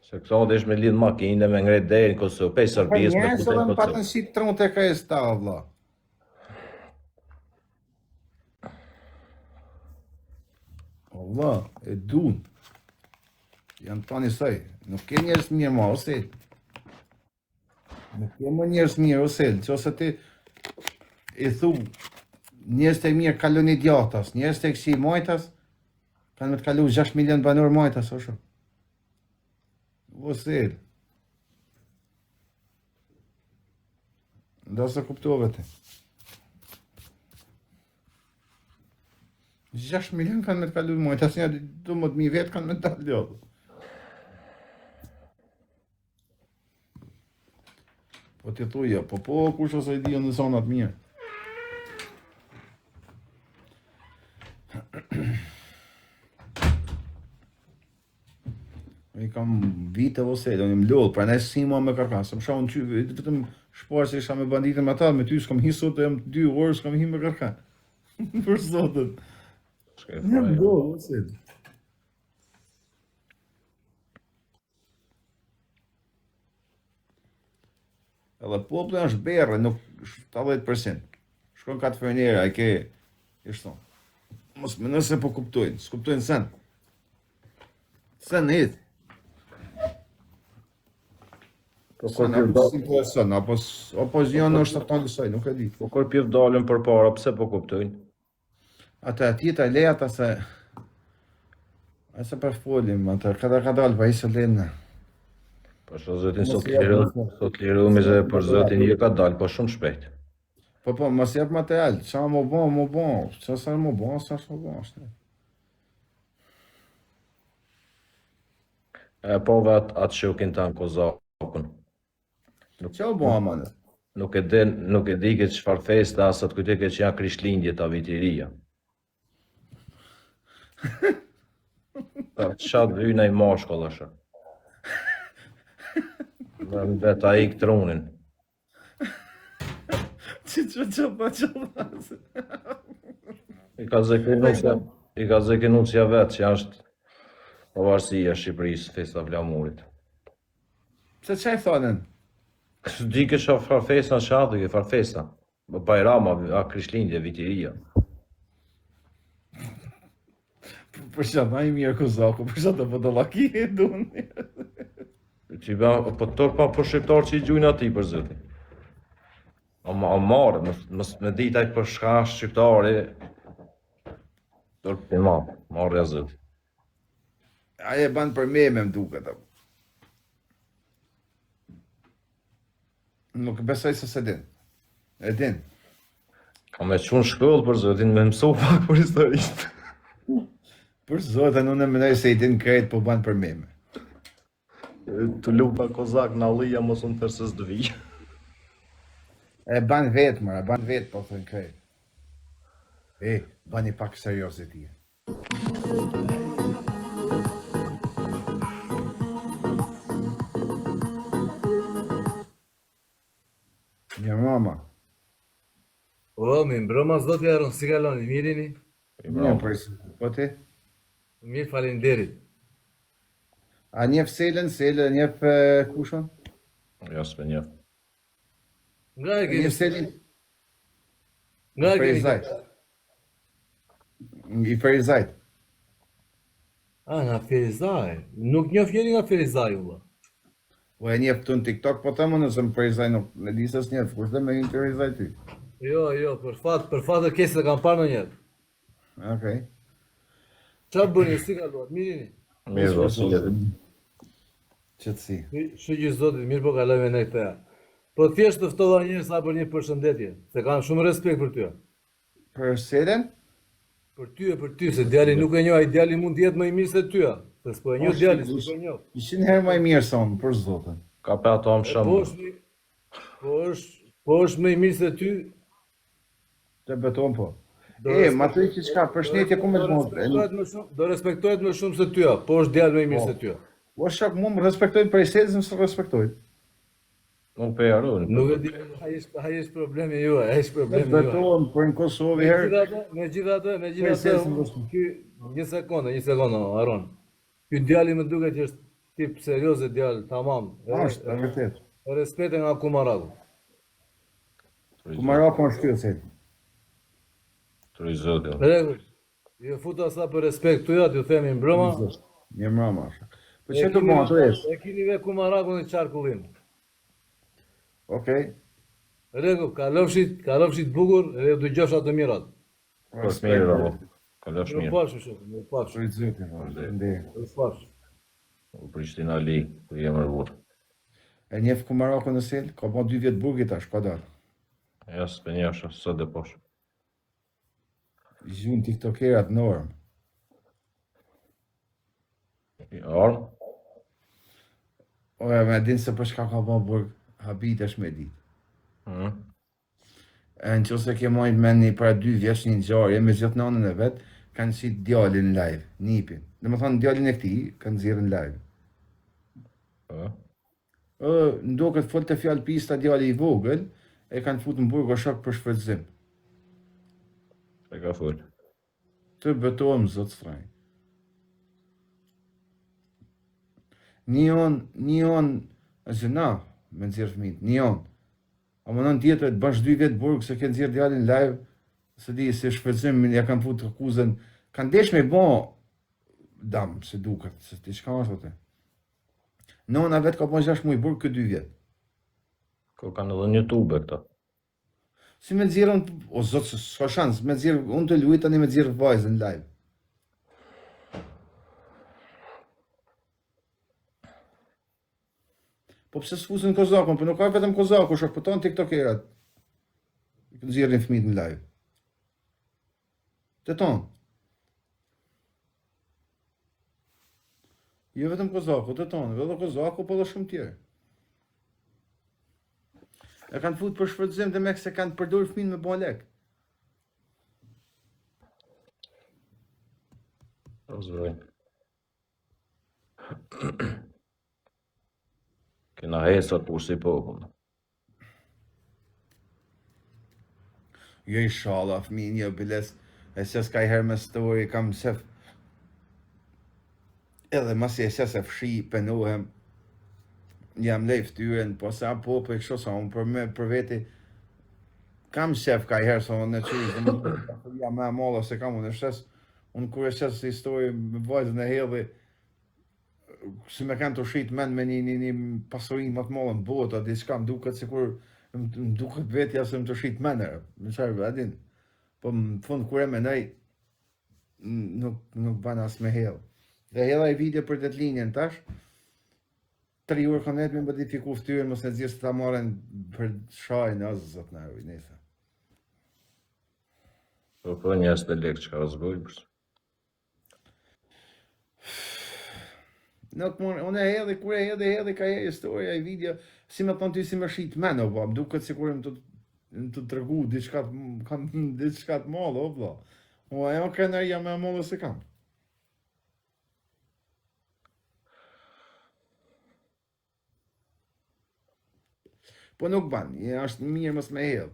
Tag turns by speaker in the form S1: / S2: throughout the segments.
S1: Se këto desh me lidh makinë me ngret deri në Kosovë, pe Serbisë me
S2: Njerëz
S1: futën
S2: edhe më
S1: Kosovë.
S2: patën si trun tek ai sta valla. Allah, e dun. Janë tani saj. Nuk ke njerëz mirë më ose. Nuk ke më njerëz mirë ose. Nëse ti i thu njerëz të mirë kalon i djatas, njerëz të kësi majtas, kanë me të kalu 6 milion banor majtas, o shumë. Ose. Ndo se kuptove ti. 6 milion kanë me të kalu majtas, një 12.000 vetë kanë me të dalë. Po ti thuja, po kush ose i di në zonat mirë. I kam vite ose, do një më lodhë, pra ne si mua me kërka, se më shohën që vetëm shparë se isha me banditën me ata, me ty s'kam hi sot, e më 2 orë s'kam hi me kërka. Për sotën. Një më lodhë ose. Edhe populli është berë, nuk 70%. Shkon 4 frenera, e ke, ishtë thonë. Mos më nëse po kuptojnë, s'kuptojnë sen. Sen hitë. Sen, apo si po e sen, apo zjanë është të tonë lësaj, nuk e di.
S1: Po kur pjef dalën për para, pse po kuptojnë?
S2: Ata tjeta e leja ata se... Ase për folim, ata ka dalë, pa isë lenë.
S1: Po shto zotin sot lirumi se për zotin një ka dalë, po shumë shpejt.
S2: Po, mos jep material, qa më bon, qa sa më bon, sa më bon, është.
S1: E po vetë atë shokin ta në Kozakun.
S2: Qa u bon, amanë?
S1: Nuk e di këtë çfarë feste asat kujte që janë krishtlindje ta vitiria. Qa dhyna i mashkull është. Dhe më vetë a i këtrunin.
S2: Që pa.
S1: I ka zekinucja vetë që është pavarësia Shqipërisë, festa flamurit.
S2: Pse që e thonin?
S1: Di kësha farfesa në shatë, ke farfesa. Bajrama, a krishtlindje, vitiria.
S2: Për që ma i mirë Kozaku, për që të pëdolaki e duni.
S1: Që i po tërë pa për shqiptarë që i gjujnë ati për zëti. O marë, me ditaj për shka shqiptare, tërë për marë e zëti.
S2: Aje banë për me më duket. Nuk besoj se se din. E din.
S1: Ka me qunë shkollë për zëtin, me mëso pak për historistë.
S2: Për zotin, unë e mendoj se i din krejt, po banë për me.
S1: Të lupa kozak në allija mos unë tërë së dëvijë.
S2: E banë vetë, mëra, banë vetë, po thënë krejt. Bani pak seriositije. Një mama.
S3: O, mi mbroma zdo t'jarën, si kaloni, mirini?
S2: Një përsi, po ti?
S3: Mirë falenderit.
S2: A njef selën, njef kushon?
S1: Ja, s'me njef.
S3: Nga e keni?
S2: Njef selën?
S3: Nga e keni?
S2: Ferizajt. I Ferizajt.
S3: A, nga Ferizaj. Nuk njof jeni nga Ferizaj, ulla.
S2: Po e njef të në TikTok, po të më nëse më Ferizaj nuk në disës njef, kush dhe me një Ferizaj ty?
S3: Jo, për fat e kesë të kam parë në njerë.
S2: Okej.
S3: Qa bëni, si kaluat, mirini?
S1: Mirë, vësë.
S2: Qëtësi.
S3: Shë gjë zotit, mirë po kalojme në këta. Po thjesht të ftova njerë sa për një përshëndetje, se kanë shumë respekt për ty.
S2: Për selën?
S3: Për ty, se djali nuk e njoh, ai djali mund t'jetë më i mirë se ty. Se s'po e njoh djali, s'po e njoh.
S2: 100 herë më i mirë sonë, për zotën.
S1: Ka pe ato më shumë.
S3: Po është më i mirë se ty.
S2: Të beton po. Ma të i që qka, përshëndetje ku me të mundë.
S3: Do respektohet më shumë se ty, po është djali më i mirë se ty.
S2: O shak mu më respektojnë për i selës, më së respektojnë.
S1: Nuk pe jarun.
S3: Nuk e di, ai është problemi juaj, ai është
S2: Të
S3: problemi juaj.
S2: beton, për në Kosovë herë.
S3: Megjithatë, ky një sekondë, Aron. Ky djali më duket që është tip serioze djalë, tamam.
S2: Është, e vërtet.
S3: Respekte nga Kumaraku.
S2: Kumaraku është ty se.
S1: Turi zoti.
S3: Rregull. Ju futa sa për respekt tu ju themi mbrëma.
S2: Një mrama është. Po që të bënë të esë?
S3: E kini ve Kumarakun në qarkullin.
S2: Okej.
S3: Rregull, kalofshit bukur, edhe du gjofsha të mirat.
S1: Po të mirë, babo. Kalosh
S3: Mirë
S1: mirë.
S3: pashë, shumë, mirë pashë.
S2: Për i të zëti, ndë.
S3: Mirë pashë.
S1: U Prishtina li, ku jemë rëvur.
S2: E njef Kumaraku në sel, ka po 2 vjetë burgi tash, ka dalë.
S1: Ja, s'pe njëshë, së dhe posh.
S2: Gjun tiktokerat në orëm.
S1: I armë,
S2: O, e me dinë se për shka ka po burg, habit është me ditë. E në qëse ke mojnë me një para 2 vjeç një gjarje, me gjithë nanën e vetë, kanë si djallin live, nipin. Dhe më thonë djallin e këti, kanë zirën live. Ndo këtë fol të fjallë pista djalli i vogël, e kanë fut në burg o shok për shfrytëzim.
S1: e ka full.
S2: Të betohem zot straj. Një është na, me nëzirë fëmijët, një A më nën tjetër të bash 2 vjetë burg se ke nëzirë djalin live, se di se shfrytëzim, ja kanë fut të akuzën, kanë desh me bo dam, se duket, se ti shka është atë. Nona vetë ka po 6 muaj burg këtë 2 vjetë.
S1: Ko kanë edhe një tube këta.
S2: Si me nëzirën, o zotë, s'ka shansë, me nëzirë, unë të luit tani me nëzirë vajzën live. Po pse s'fusin kozakun, po nuk ka vetëm kozaku, shok, po tonë tiktokerat. Nëzirën fëmijët në live. Të tonë. Jo vetëm kozaku, të tonë, edhe kozaku, po dhe shumë tjerë. E kanë fut për shfrytëzim dhe me se kanë përdur fëmijën me bo lek.
S1: O zëroj. Kena hesat për si popull.
S2: Jo inshallah, fëmijën jo biles, e se s'ka i herë me story, kam sef. Edhe masi e se fshi, penohem, jam lej ftyren, po sa po për kështu sa unë për veti, kam shef ka i herë sa unë në qyri, jam me molla se kam unë e shes, unë kur e shes histori me vajzën e hedhi, si me kanë të shit men me një pasurin më të mollën botë, a diçka më duket sikur më duket vetja se më të shit menër, në qarë adin, po më fund kur e menaj, nuk ban as me hedhë. Dhe hedha i video për det linjen tash, 3 orë konet me modifiku ftyrën, mos në zirë se ta marren për shajnë, asë zot në evi, nese.
S1: Po njës të lekë që ka zgoj përës.
S2: Nuk mund, unë e hedhi, kur e hedhi ka e historia i video, si me thonë ty si me shit men, o vla, më duket si kur më të tregu diçka të malë, o vla. O ajo krenarja me mollë se kam. Po nuk ban, është mirë mos me hedh.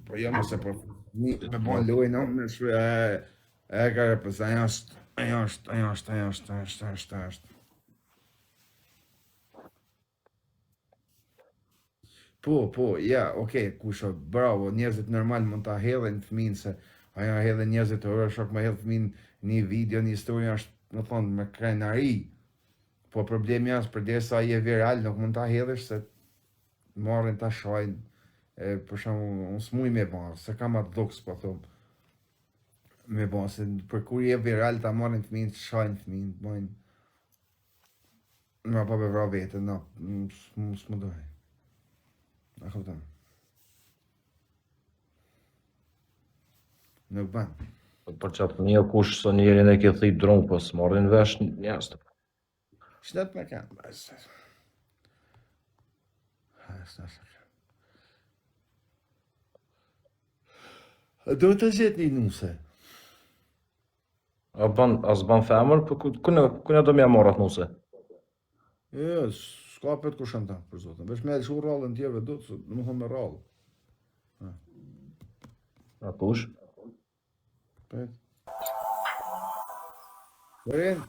S2: Po jo mëse po me bon lojë, no, me shre, e ka repës, ajo është. Po, ja, okej, kusho, bravo, njerëzit normal mund ta hedhin fëmin se ajo hedhin njerëzit të orë, shok me hedh fëmin një video, një histori është, në thonë, me krenari. Po problemi është për derisa i e viral, nuk mund ta hedhësh se marrin ta shajnë. Për shumë, unë s'muj me ba, se kam atë dhuks, po thëmë. Me ba, se për kur i e viral, ta marrin fëmin, shajnë fëmin, bojnë. Nga pa bevra vete, na, s'më dojë. A këpëtam. Nuk ban.
S1: Për qatë një kush së njerin e ke thit dronë, po s'marrin vesh njës të.
S2: Shnet me kanë, do të gjetë një nuse.
S1: As ban femër, po kuna do mja marrat nuse?
S2: Jo, s'ka për të kushën ta, për zotën. Vesh me e lëshu rallën tjeve do të, më thonë me rallë.
S1: A kush?
S2: Pet. Bërin,